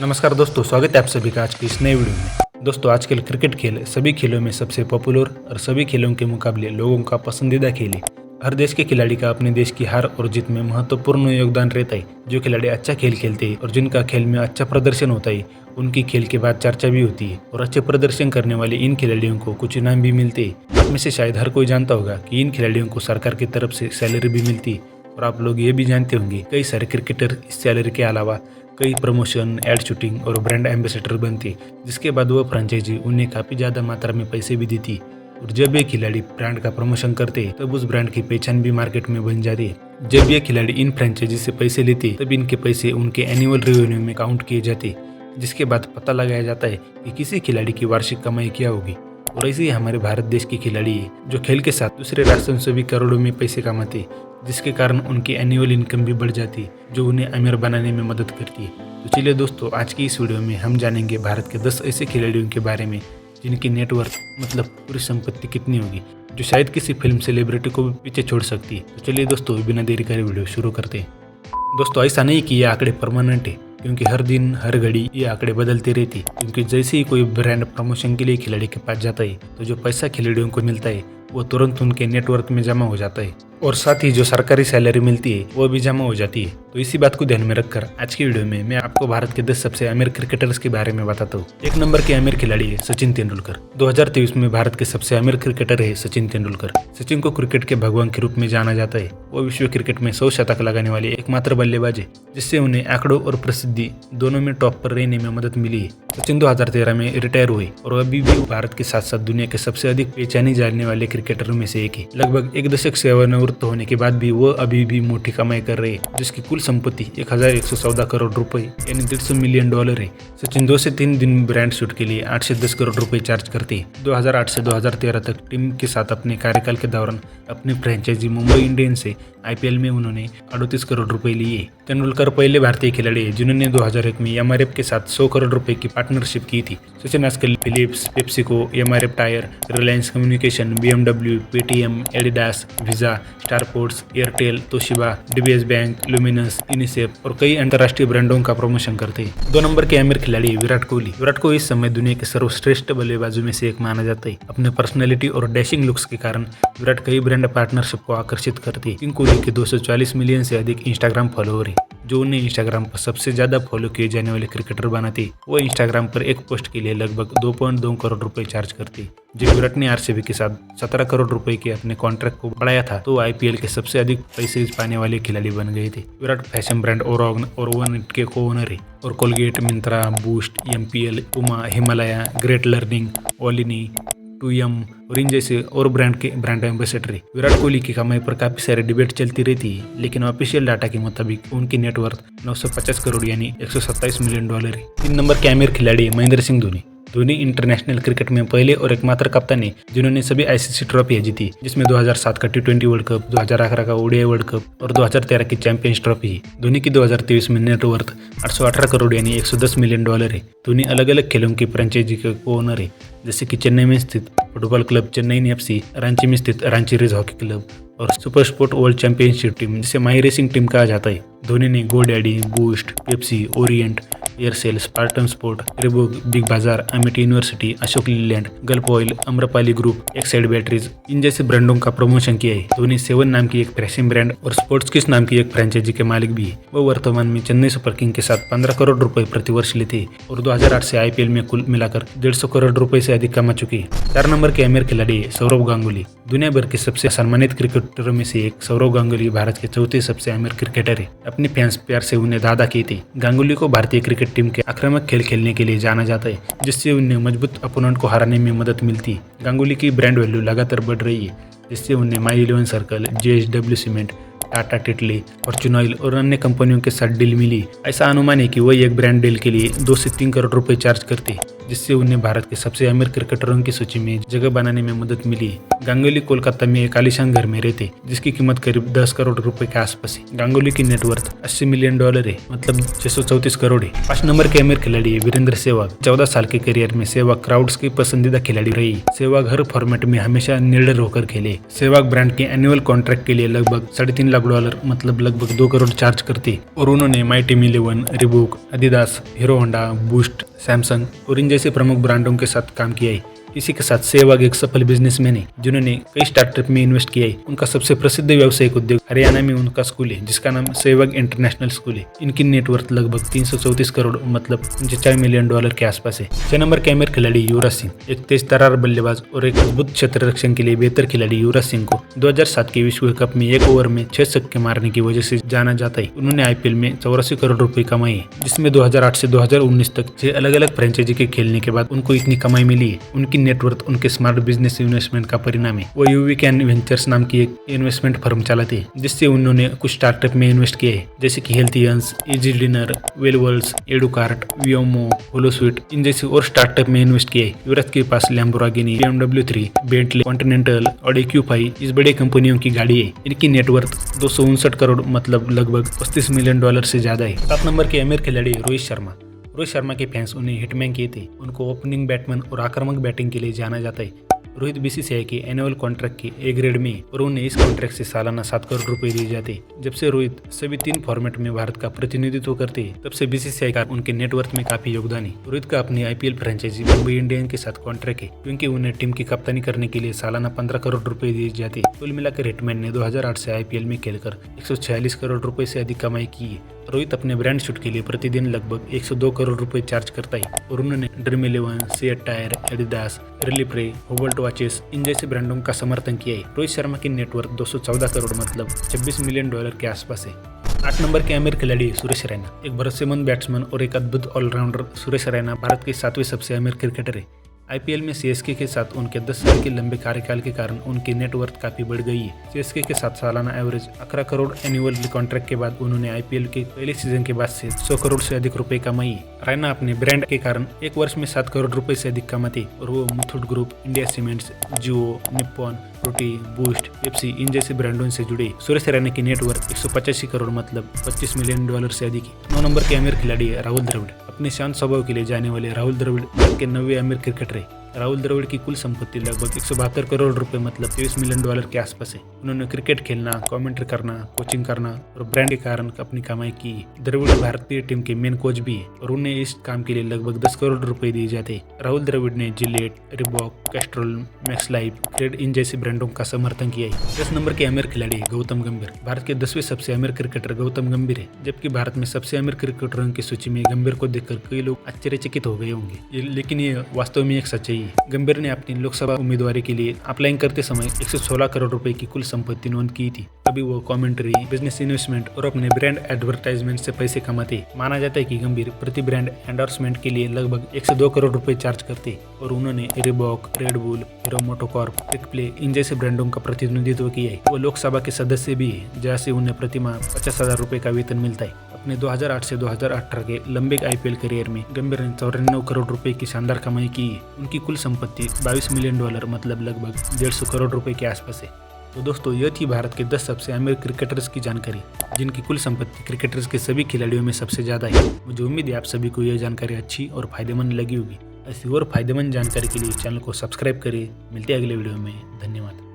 नमस्कार दोस्तों, स्वागत है आप सभी का आज की इस नए वीडियो में। दोस्तों, आजकल क्रिकेट खेल सभी खेलों में सबसे पॉपुलर और सभी खेलों के मुकाबले लोगों का पसंदीदा खेल है। हर देश के खिलाड़ी का अपने देश की हार और जीत में महत्वपूर्ण योगदान रहता है। जो खिलाड़ी अच्छा खेल खेलते हैं और जिनका खेल में अच्छा प्रदर्शन होता है, उनकी खेल के बाद चर्चा भी होती है और अच्छे प्रदर्शन करने वाले इन खिलाड़ियों को कुछ इनाम भी मिलते हैं। आप में से शायद हर कोई जानता होगा कि इन खिलाड़ियों को सरकार की तरफ से सैलरी भी मिलती है। और आप लोग ये भी जानते होंगे कई सारे क्रिकेटर इस सैलरी के अलावा कई प्रमोशन, एड शूटिंग और ब्रांड एम्बेसडर बनते, जिसके बाद वह फ्रेंचाइजी उन्हें काफ़ी ज़्यादा मात्रा में पैसे भी देती। और जब ये खिलाड़ी ब्रांड का प्रमोशन करते तब उस ब्रांड की पहचान भी मार्केट में बन जाती है। जब ये खिलाड़ी इन फ्रेंचाइजी से पैसे लेते तब इनके पैसे उनके एनुअल रेवेन्यू में काउंट किए जाते, जिसके बाद पता लगाया जाता है कि किसी खिलाड़ी की वार्षिक कमाई क्या होगी। और ऐसे ही हमारे भारत देश के खिलाड़ी है जो खेल के साथ दूसरे राष्ट्रों से भी करोड़ों में पैसे कमाते, जिसके कारण उनकी एनुअल इनकम भी बढ़ जाती है, जो उन्हें अमीर बनाने में मदद करती है। तो चलिए दोस्तों, आज की इस वीडियो में हम जानेंगे भारत के 10 ऐसे खिलाड़ियों के बारे में जिनकी नेटवर्थ मतलब पूरी संपत्ति कितनी होगी, जो शायद किसी फिल्म सेलिब्रिटी को भी पीछे छोड़ सकती है। तो चलिए दोस्तों, बिना देरी करे वीडियो शुरू करते हैं। दोस्तों, ऐसा नहीं कि ये आंकड़े परमानेंट है, क्योंकि हर दिन हर घड़ी ये आंकड़े बदलते रहती। क्योंकि जैसे ही कोई ब्रांड प्रमोशन के लिए खिलाड़ी के पास जाता है, तो जो पैसा खिलाड़ियों को मिलता है वो तुरंत उनके नेटवर्क में जमा हो जाता है, और साथ ही जो सरकारी सैलरी मिलती है वो भी जमा हो जाती है। तो इसी बात को ध्यान में रखकर आज की वीडियो में मैं आपको भारत के 10 सबसे अमीर क्रिकेटर्स के बारे में बताता हूँ। एक नंबर के अमीर खिलाड़ी है सचिन तेंदुलकर। 2023 में भारत के सबसे अमीर क्रिकेटर है सचिन तेंदुलकर। सचिन को क्रिकेट के भगवान के रूप में जाना जाता है। वो विश्व क्रिकेट में 100 शतक लगाने वाले एकमात्र बल्लेबाज है, जिससे उन्हें आंकड़ों और प्रसिद्धि दोनों में टॉप पर रहने में मदद मिली है। सचिन 2013 में रिटायर हुए और अभी भी भारत के साथ साथ दुनिया के सबसे अधिक पहचाने जाने वाले क्रिकेटरों में से एक है। लगभग एक दशक सेवानिवृत्त होने के बाद भी वो अभी भी मोटी कमाई कर रहे हैं, जिसकी कुल संपत्ति 1114 करोड़ रुपए यानी $150 मिलियन है। सचिन 2 से 3 दिन ब्रांड शूट के लिए 8 से 10 करोड़ रुपए चार्ज करते हैं। 2008 से 2013 तक टीम के साथ अपने कार्यकाल के दौरान अपनी फ्रेंचाइजी मुंबई इंडियंस से IPL में उन्होंने 38 करोड़ रुपए लिए। तेंदुलकर पहले भारतीय खिलाड़ी है जिन्होंने 2001 में MRF के साथ 100 करोड़ रुपए की पार्टनरशिप की थी। सचिन आजकल Philips, PepsiCo, MRF tyre, Reliance Communication, BMW, Paytm, Adidas, Visa, Star Sports, Airtel, Toshiba, DBS bank, Luminous, UNICEF और कई अंतर्राष्ट्रीय ब्रांडों का प्रमोशन करते हैं। 2 नंबर के अमीर खिलाड़ी है विराट कोहली। विराट को इस समय दुनिया के सर्वश्रेष्ठ बल्लेबाजों में से एक माना जाता है। अपने पर्सनैलिटी और डैशिंग लुक्स के कारण विराट कई ब्रांड पार्टनरशिप को आकर्षित करती है। किंग कोहली के 240 मिलियन से अधिक इंस्टाग्राम फॉलोअर है, जो उन्हें इंस्टाग्राम पर सबसे ज्यादा फॉलो किए जाने वाले क्रिकेटर बनाते। वो इंस्टाग्राम पर एक पोस्ट के लिए लगभग 2.2 करोड़ रुपए चार्ज करते। जब विराट ने RCB के साथ 17 करोड़ रुपए के अपने कॉन्ट्रैक्ट को बढ़ाया था, तो IPL के सबसे अधिक पैसे पाने वाले खिलाड़ी बन गए थे। विराट फैशन ब्रांड और OneIt के को ओनर है और कोलगेट, मिंत्रा, बूस्ट, MPL, पुमा, हिमालया, ग्रेट लर्निंग, ओलिनी, 2M और इन जैसे और ब्रांड एम्बेसडर है। विराट कोहली की कमाई पर काफी सारे डिबेट चलती रहती है, लेकिन ऑफिशियल डाटा के मुताबिक उनकी नेटवर्थ 950 करोड़ यानी $127 मिलियन है। 3 नंबर के अमीर खिलाड़ी महेंद्र सिंह धोनी। धोनी इंटरनेशनल क्रिकेट में पहले और एकमात्र कप्तान है जिन्होंने सभी ICC ट्रॉफी जीती, जिसमें 2007 का T20 वर्ल्ड कप, 2011 का ODI वर्ल्ड कप और 2013 की चैंपियंस ट्रॉफी है। धोनी की 2023 में नेटवर्थ 818 करोड़ यानी $110 मिलियन है। धोनी अलग अलग खेलों की फ्रेंचाइजी के ओनर है, जैसे कि चेन्नई में स्थित football club Chennai FC, Ranchi में स्थित रांची रेज हॉकी क्लब और super sport world championship team, जिसे माही रेसिंग टीम कहा जाता है। धोनी ने GoDaddy, Boost, Pepsi, Orient, Aircel, Spartan Sport, Reebok, Big Bazaar, Amity university, Ashok Leyland, Gulf Oil, Amrapali group, Exide batteries इन जैसे ब्रांडों का प्रमोशन किया है। धोनी 7 नाम की एक फैशन ब्रांड और स्पोर्ट्स किस नाम की एक फ्रेंचाइजी के मालिक भी है। वो वर्तमान में चेन्नई सुपर किंग के साथ 15 करोड़ रुपए प्रतिवर्ष लेते हैं और 2008 से IPL में कुल मिलाकर 150 करोड़ रुपए से अधिक कमा चुके हैं। 4 नंबर के अमीर खिलाड़ी है सौरव गांगुली। दुनिया भर के सबसे सम्मानित क्रिकेटरों में से एक सौरव गांगुली भारत के चौथे सबसे अमीर क्रिकेटर है। अपने फैंस प्यार से उन्हें दादा कहते। गांगुली को भारतीय क्रिकेट टीम के आक्रामक खेल खेलने के लिए जाना जाता है, जिससे उन्हें मजबूत अपोनेंट को हराने में मदद मिलती है। गांगुली की ब्रांड वैल्यू लगातार बढ़ रही है, जिससे उन्हें माई 11 circle, JSW cement, Tata Titli, Fortune oil और अन्य कंपनियों के साथ डील मिली। ऐसा अनुमान है कि वही एक ब्रांड डील के लिए 2 से 3 करोड़ रुपए चार्ज करते हैं। जिससे उन्हें भारत के सबसे अमीर क्रिकेटरों की सूची में जगह बनाने में मदद मिली है। गांगुली कोलकाता में एक आलीशान घर में रहते, जिसकी कीमत करीब 10 करोड़ रुपए के आसपास है। गांगुली की नेटवर्थ $80 मिलियन है, मतलब 634 करोड़ है। 5 नंबर के अमीर खिलाड़ी है वीरेंद्र सहवाग। 14 साल के करियर में सहवाग क्राउड्स की पसंदीदा खिलाड़ी रही। सहवाग हर फॉर्मेट में हमेशा निडर होकर खेले। सहवाग ब्रांड के एनुअल कॉन्ट्रैक्ट के लिए लगभग $3.5 लाख, मतलब लगभग 2 करोड़ चार्ज करते, और उन्होंने my team 11, Reebok, Adidas, hero Honda, boost, Samsung और इन जैसे प्रमुख ब्रांडों के साथ काम किया है। इसी के साथ सहवाग एक सफल बिजनेसमैन है जिन्होंने कई स्टार्टअप में इन्वेस्ट किया है। उनका सबसे प्रसिद्ध व्यावसायिक उद्योग हरियाणा में उनका स्कूल है, जिसका नाम सहवाग इंटरनेशनल स्कूल है। इनकी नेटवर्थ लगभग 334 करोड़, मतलब $45 मिलियन के आसपास है। 6 नंबर के अमीर खिलाड़ी युवराज सिंह। एक तेज तर्रार बल्लेबाज और एक अद्भुत क्षेत्र रक्षण के लिए बेहतर खिलाड़ी युवराज सिंह को 2007 के विश्व कप में 1 ओवर में 6 छक्के मारने की वजह से जाना जाता है। उन्होंने IPL में 84 करोड़ रुपए कमाए हैं, जिसमें 2008 से 2019 तक 6 अलग अलग फ्रेंचाइजी के खेलने के बाद उनको इतनी कमाई मिली है। उनकी नेटवर्थ उनके स्मार्ट बिजनेस इन्वेस्टमेंट का परिणाम है। वो यूवीकैन वेंचर्स नाम की एक इन्वेस्टमेंट फर्म चलाते हैं, जिससे उन्होंने कुछ स्टार्टअप में इन्वेस्ट किए हैं, जैसे कि हेल्थियंस, इजी डिनर, वेलवर्ल्स, एडुकार्ट, वियोमो, होलोस्वीट, इन जैसे और स्टार्टअप में इन्वेस्ट किए। युवराज के पास लैम्बोर्गिनी, BMW 3, बेंटले, कॉन्टिनेंटल और EQ5 इस बड़े कंपनियों की गाड़ी है। इनकी नेटवर्थ 259 करोड़, मतलब लगभग $35 मिलियन से ज्यादा है। 7 नंबर के अमीर खिलाड़ी रोहित शर्मा। रोहित शर्मा के फैंस उन्हें हिटमैन कहते हैं। उनको ओपनिंग बैट्समैन और आक्रामक बैटिंग के लिए जाना जाता है। रोहित BCCI के एनुअल कॉन्ट्रैक्ट के A ग्रेड में, और उन्हें इस कॉन्ट्रैक्ट से सालाना 7 करोड़ रुपए दिए जाते। जब से रोहित सभी 3 फॉर्मेट में भारत का प्रतिनिधित्व करते हैं, तब से BCCI का उनके नेटवर्थ में काफी योगदान है। रोहित का अपनी IPL फ्रेंचाइजी मुंबई इंडियंस के साथ कॉन्ट्रैक्ट है, क्योंकि उन्हें टीम की कप्तानी करने के लिए सालाना 15 करोड़ रुपए दिए जाते। कुल मिलाकर हिटमैन ने 2008 से IPL में खेलकर 146 करोड़ रुपए से अधिक कमाई की है। रोहित अपने ब्रांड शूट के लिए प्रतिदिन लगभग 102 करोड़ रुपए चार्ज करता है, और उन्होंने ड्रीम 11, सीएट टायर, एडिडास, रिलीप्रे, होबल्ट वॉचेस इन जैसे ब्रांडों का समर्थन किया है। रोहित शर्मा की नेटवर्थ 214 करोड़, मतलब $26 मिलियन के आसपास है। 8 नंबर के अमीर खिलाड़ी सुरेश रैना। एक भरोसेमंद बैट्समैन और एक अद्भुत ऑलराउंडर सुरेश रैना भारत के 7वें सबसे अमीर क्रिकेटर है। IPL में CSK के साथ उनके 10 साल के लंबे कार्यकाल के कारण उनकी नेटवर्थ काफी बढ़ गई है। CSK के साथ सालाना एवरेज 11 करोड़ एनुअल कॉन्ट्रैक्ट के बाद उन्होंने IPL के पहले सीजन के बाद से 100 करोड़ से अधिक रुपए कमाई है। रैना अपने ब्रांड के कारण एक वर्ष में 7 करोड़ रुपए से अधिक कमाते, और वो मुथूट ग्रुप, इंडिया सीमेंट्स, जियो, निप्पॉन, फ्रूटी, बूस्ट, पेप्सी इन जैसे ब्रांडों से जुड़े। सुरेश रैना की नेटवर्थ 185 करोड़, मतलब $25 मिलियन से अधिक है। 9 नंबर के अमीर खिलाड़ी है राहुल द्रविड़। अपने शांत स्वभाव के लिए जाने वाले राहुल द्रविड़ भारत के 9वें अमीर क्रिकेटर है। राहुल द्रविड़ की कुल संपत्ति लगभग 172 करोड़ रुपए, मतलब $23 मिलियन के आसपास है। उन्होंने क्रिकेट खेलना, कमेंट्री करना, कोचिंग करना और ब्रांड के कारण अपनी कमाई की। द्रविड़ भारतीय टीम के मेन कोच भी है, और उन्हें इस काम के लिए लगभग 10 करोड़ रुपए दिए जाते। राहुल द्रविड़ ने Gillette, Reebok, Castrol, Max Life, CRED इन जैसे ब्रांडों का समर्थन किया है। 10 नंबर के अमीर खिलाड़ी गौतम गंभीर। भारत के 10वें सबसे अमीर क्रिकेटर गौतम गंभीर है। जबकि भारत में सबसे अमीर क्रिकेटरों की सूची में गंभीर को देखकर कई लोग आश्चर्यचकित हो गए होंगे, लेकिन ये वास्तव में एक सच्चाई है। गंभीर ने अपनी लोकसभा उम्मीदवारी के लिए अप्लाई करते समय 116 करोड़ रुपए की कुल संपत्ति नोंद की थी। अभी वो कमेंट्री, बिजनेस इन्वेस्टमेंट और अपने ब्रांड एडवर्टाइजमेंट से पैसे कमाते। माना जाता है कि गंभीर प्रति ब्रांड एंडोर्समेंट के लिए लगभग 102 करोड़ रुपए चार्ज करते, और उन्होंने Reebok, Red Bull, Hero MotoCorp, टिकप्ले इन जैसे ब्रांडों का प्रतिनिधित्व किया है। वो लोकसभा के सदस्य भी है, जहाँ से उन्हें प्रति माह 50,000 रुपए का वेतन मिलता है। अपने 2008 से 2018 के लंबे IPL करियर में गंभीर ने 94 करोड़ रुपए की शानदार कमाई की है। उनकी कुल संपत्ति $22 मिलियन, मतलब लगभग 150 करोड़ रुपए के आसपास है। तो दोस्तों, यह थी भारत के 10 सबसे अमीर क्रिकेटर्स की जानकारी, जिनकी कुल संपत्ति क्रिकेटर्स के सभी खिलाड़ियों में सबसे ज्यादा है। मुझे उम्मीद है आप सभी को यह जानकारी अच्छी और फायदेमंद लगी होगी। ऐसी और फायदेमंद जानकारी के लिए इस चैनल को सब्सक्राइब करिए। मिलते हैं अगले वीडियो में। धन्यवाद।